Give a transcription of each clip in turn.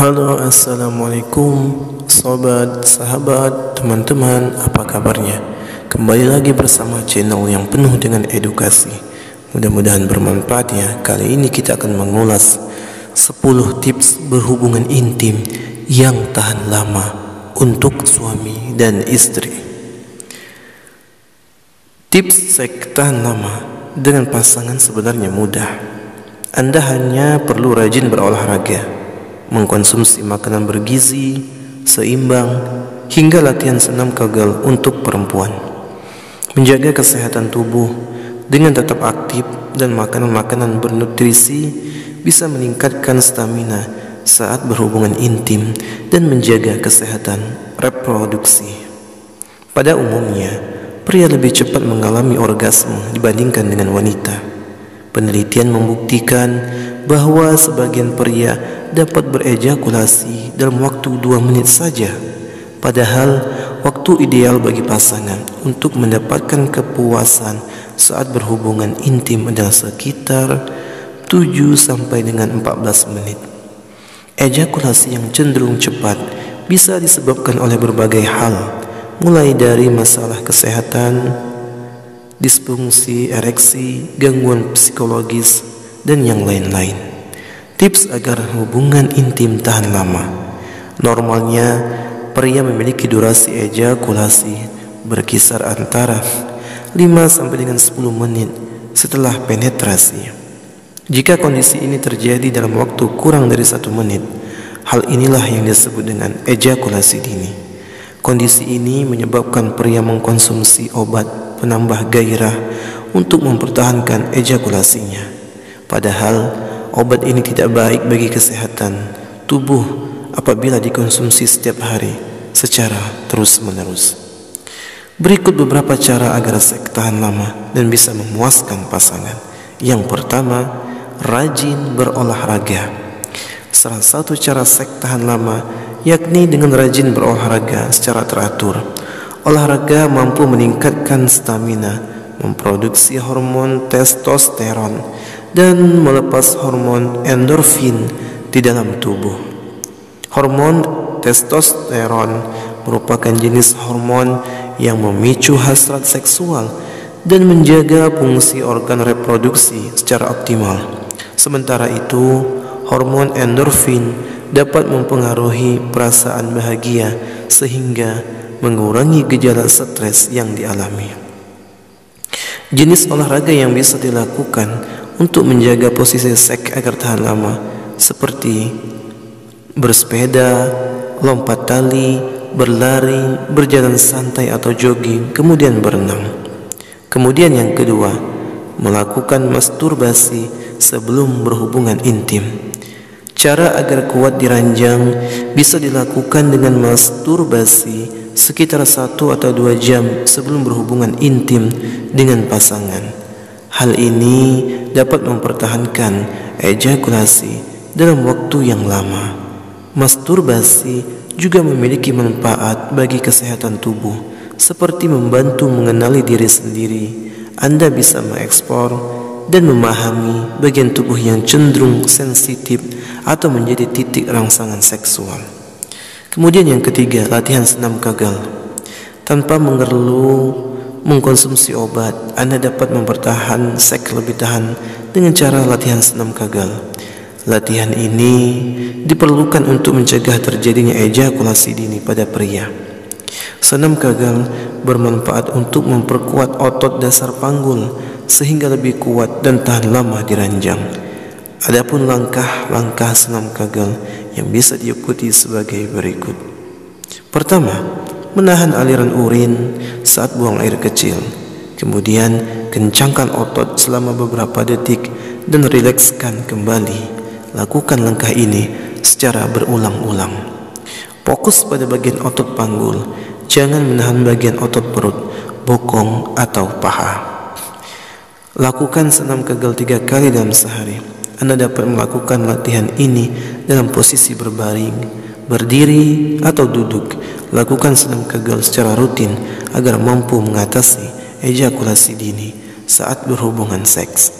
Halo, assalamualaikum sobat, sahabat, teman-teman, apa kabarnya? Kembali lagi bersama channel yang penuh dengan edukasi. Mudah-mudahan bermanfaat ya. Kali ini kita akan mengulas 10 tips berhubungan intim yang tahan lama untuk suami dan istri. Tips seks tahan lama dengan pasangan sebenarnya mudah. Anda hanya perlu rajin berolahraga, mengkonsumsi makanan bergizi, seimbang, hingga latihan senam kegel untuk perempuan. Menjaga kesehatan tubuh dengan tetap aktif dan makanan-makanan bernutrisi bisa meningkatkan stamina saat berhubungan intim dan menjaga kesehatan reproduksi. Pada umumnya, pria lebih cepat mengalami orgasme dibandingkan dengan wanita. Penelitian membuktikan bahwa sebagian pria dapat berejakulasi dalam waktu 2 menit saja, padahal waktu ideal bagi pasangan untuk mendapatkan kepuasan saat berhubungan intim adalah sekitar 7 sampai dengan 14 menit. Ejakulasi yang cenderung cepat bisa disebabkan oleh berbagai hal, mulai dari masalah kesehatan, disfungsi ereksi, gangguan psikologis, dan yang lain-lain. Tips agar hubungan intim tahan lama. Normalnya, pria memiliki durasi ejakulasi berkisar antara 5 sampai dengan 10 menit setelah penetrasi. Jika kondisi ini terjadi dalam waktu kurang dari 1 menit, hal inilah yang disebut dengan ejakulasi dini. Kondisi ini menyebabkan pria mengkonsumsi obat penambah gairah untuk mempertahankan ejakulasinya. Padahal obat ini tidak baik bagi kesehatan tubuh apabila dikonsumsi setiap hari secara terus-menerus. Berikut beberapa cara agar seks tahan lama dan bisa memuaskan pasangan. Yang pertama, rajin berolahraga. Salah satu cara seks tahan lama yakni dengan rajin berolahraga secara teratur. Olahraga mampu meningkatkan stamina, memproduksi hormon testosteron, dan melepas hormon endorfin di dalam tubuh. Hormon testosteron merupakan jenis hormon yang memicu hasrat seksual dan menjaga fungsi organ reproduksi secara optimal. Sementara itu, hormon endorfin dapat mempengaruhi perasaan bahagia sehingga mengurangi gejala stres yang dialami. Jenis olahraga yang bisa dilakukan untuk menjaga posisi seks agar tahan lama seperti bersepeda, lompat tali, berlari, berjalan santai atau jogging, kemudian berenang. Kemudian yang kedua, melakukan masturbasi sebelum berhubungan intim. Cara agar kuat di ranjang bisa dilakukan dengan masturbasi sekitar 1 atau 2 jam sebelum berhubungan intim dengan pasangan. Hal ini dapat mempertahankan ejakulasi dalam waktu yang lama. Masturbasi juga memiliki manfaat bagi kesehatan tubuh, seperti membantu mengenali diri sendiri. Anda bisa mengeksplor dan memahami bagian tubuh yang cenderung sensitif atau menjadi titik rangsangan seksual. Kemudian yang ketiga, latihan senam kegel. Tanpa perlu mengkonsumsi obat, Anda dapat mempertahankan seks lebih tahan dengan cara latihan senam kegel. Latihan ini diperlukan untuk mencegah terjadinya ejakulasi dini pada pria. Senam kegel bermanfaat untuk memperkuat otot dasar panggul sehingga lebih kuat dan tahan lama di ranjang. Adapun langkah-langkah senam kegel yang bisa diikuti sebagai berikut. Pertama, menahan aliran urin saat buang air kecil. Kemudian, kencangkan otot selama beberapa detik dan rilekskan kembali. Lakukan langkah ini secara berulang-ulang. Fokus pada bagian otot panggul, jangan menahan bagian otot perut, bokong, atau paha. Lakukan senam kegel 3 kali dalam sehari. Anda dapat melakukan latihan ini dalam posisi berbaring, berdiri, atau duduk. Lakukan senam kegel secara rutin agar mampu mengatasi ejakulasi dini saat berhubungan seks.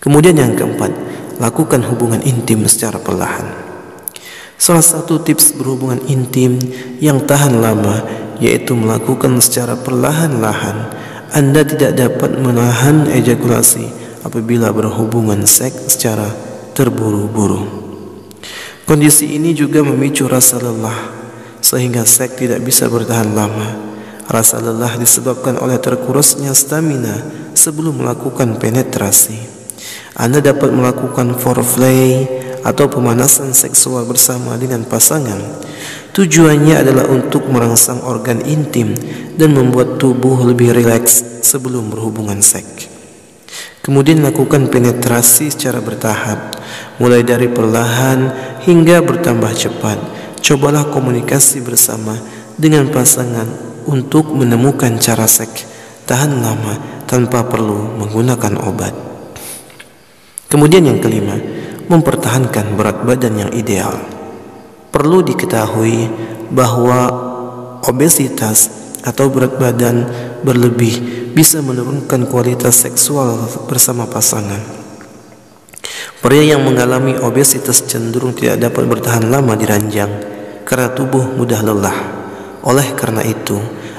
Kemudian yang keempat, lakukan hubungan intim secara perlahan. Salah satu tips berhubungan intim yang tahan lama yaitu melakukan secara perlahan-lahan. Anda tidak dapat menahan ejakulasi apabila berhubungan seks secara terburu-buru. Kondisi ini juga memicu rasa lelah sehingga seks tidak bisa bertahan lama. Rasa lelah disebabkan oleh terkurasnya stamina sebelum melakukan penetrasi. Anda dapat melakukan foreplay atau pemanasan seksual bersama dengan pasangan. Tujuannya adalah untuk merangsang organ intim dan membuat tubuh lebih rileks sebelum berhubungan seks. Kemudian lakukan penetrasi secara bertahap, mulai dari perlahan hingga bertambah cepat. Cobalah komunikasi bersama dengan pasangan untuk menemukan cara seks tahan lama tanpa perlu menggunakan obat. Kemudian yang kelima, mempertahankan berat badan yang ideal. Perlu diketahui bahwa obesitas atau berat badan berlebih bisa menurunkan kualitas seksual bersama pasangan. Pria yang mengalami obesitas cenderung tidak dapat bertahan lama di ranjang karena tubuh mudah lelah. Oleh karena itu,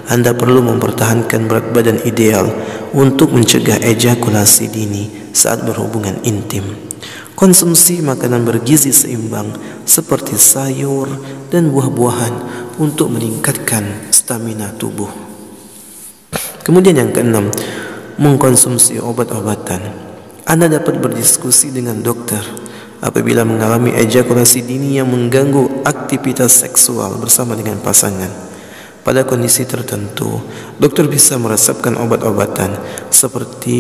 Anda perlu mempertahankan berat badan ideal untuk mencegah ejakulasi dini saat berhubungan intim. Konsumsi makanan bergizi seimbang seperti sayur dan buah-buahan untuk meningkatkan stamina tubuh. Kemudian yang keenam, mengkonsumsi obat-obatan. Anda dapat berdiskusi dengan dokter apabila mengalami ejakulasi dini yang mengganggu aktivitas seksual bersama dengan pasangan. Pada kondisi tertentu, dokter bisa meresepkan obat-obatan seperti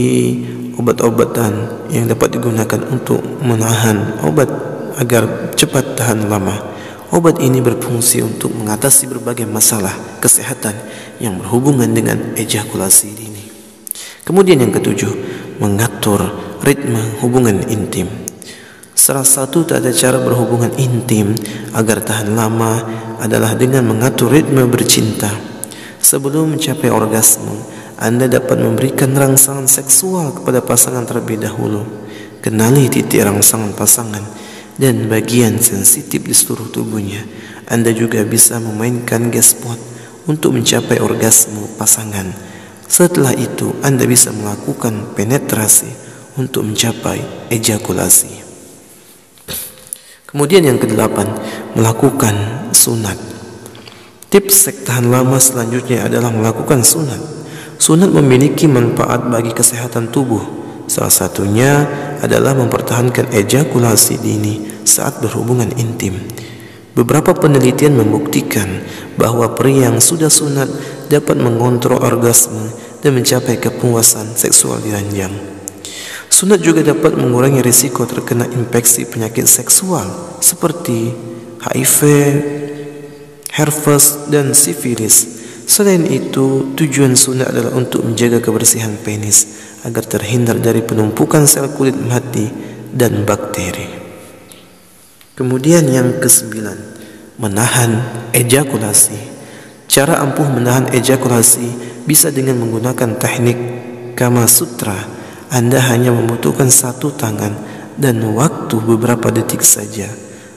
obat-obatan yang dapat digunakan untuk menahan obat agar cepat tahan lama. Obat ini berfungsi untuk mengatasi berbagai masalah kesehatan yang berhubungan dengan ejakulasi dini. Kemudian yang ketujuh, mengatur ritme hubungan intim. Salah satu tata cara berhubungan intim agar tahan lama adalah dengan mengatur ritme bercinta. Sebelum mencapai orgasme, Anda dapat memberikan rangsangan seksual kepada pasangan terlebih dahulu. Kenali titik rangsangan pasangan dan bagian sensitif di seluruh tubuhnya. Anda juga bisa memainkan G-spot untuk mencapai orgasme pasangan. Setelah itu, Anda bisa melakukan penetrasi untuk mencapai ejakulasi. Kemudian yang kedelapan, melakukan sunat. Tips seks tahan lama selanjutnya adalah melakukan sunat. Sunat memiliki manfaat bagi kesehatan tubuh. Salah satunya adalah mempertahankan ejakulasi dini saat berhubungan intim. Beberapa penelitian membuktikan bahwa pria yang sudah sunat dapat mengontrol orgasme dan mencapai kepuasan seksual di ranjang. Sunat juga dapat mengurangi risiko terkena infeksi penyakit seksual seperti HIV, herpes, dan sifilis. Selain itu, tujuan sunat adalah untuk menjaga kebersihan penis agar terhindar dari penumpukan sel kulit mati dan bakteri. Kemudian yang kesembilan, menahan ejakulasi. Cara ampuh menahan ejakulasi bisa dengan menggunakan teknik Kama Sutra. Anda hanya membutuhkan satu tangan dan waktu beberapa detik saja.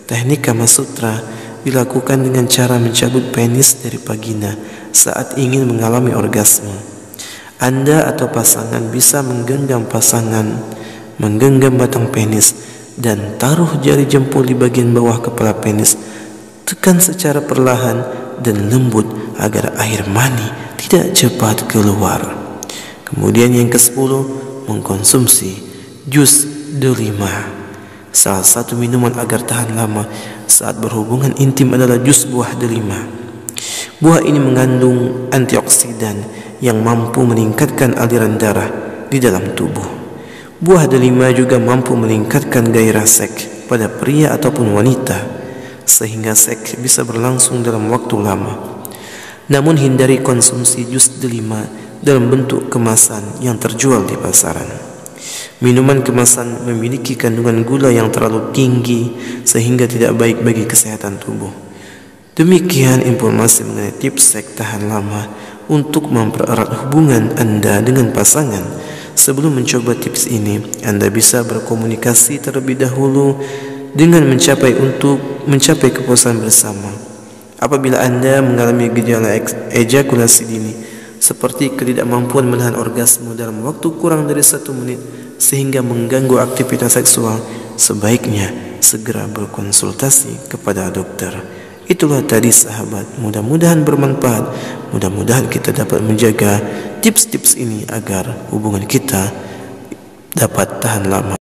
Teknik Kama Sutra dilakukan dengan cara mencabut penis dari vagina saat ingin mengalami orgasme. Anda atau pasangan bisa menggenggam batang penis dan taruh jari jempol di bagian bawah kepala penis. Tekan secara perlahan dan lembut agar air mani tidak cepat keluar. Kemudian yang ke-10, mengkonsumsi jus delima. Salah satu minuman agar tahan lama saat berhubungan intim adalah jus buah delima. Buah ini mengandung antioksidan yang mampu meningkatkan aliran darah di dalam tubuh. Buah delima juga mampu meningkatkan gairah seks pada pria ataupun wanita, sehingga seks bisa berlangsung dalam waktu lama. Namun hindari konsumsi jus delima dalam bentuk kemasan yang terjual di pasaran. Minuman kemasan memiliki kandungan gula yang terlalu tinggi sehingga tidak baik bagi kesehatan tubuh. Demikian informasi mengenai tips seks tahan lama untuk mempererat hubungan Anda dengan pasangan. Sebelum mencoba tips ini, Anda bisa berkomunikasi terlebih dahulu dengan mencapai kepuasan bersama. Apabila Anda mengalami gejala ejakulasi dini seperti ketidakmampuan menahan orgasme dalam waktu kurang dari 1 menit sehingga mengganggu aktivitas seksual, sebaiknya segera berkonsultasi kepada dokter. Itulah tadi sahabat, mudah-mudahan bermanfaat. Mudah-mudahan kita dapat menjaga tips-tips ini agar hubungan kita dapat tahan lama.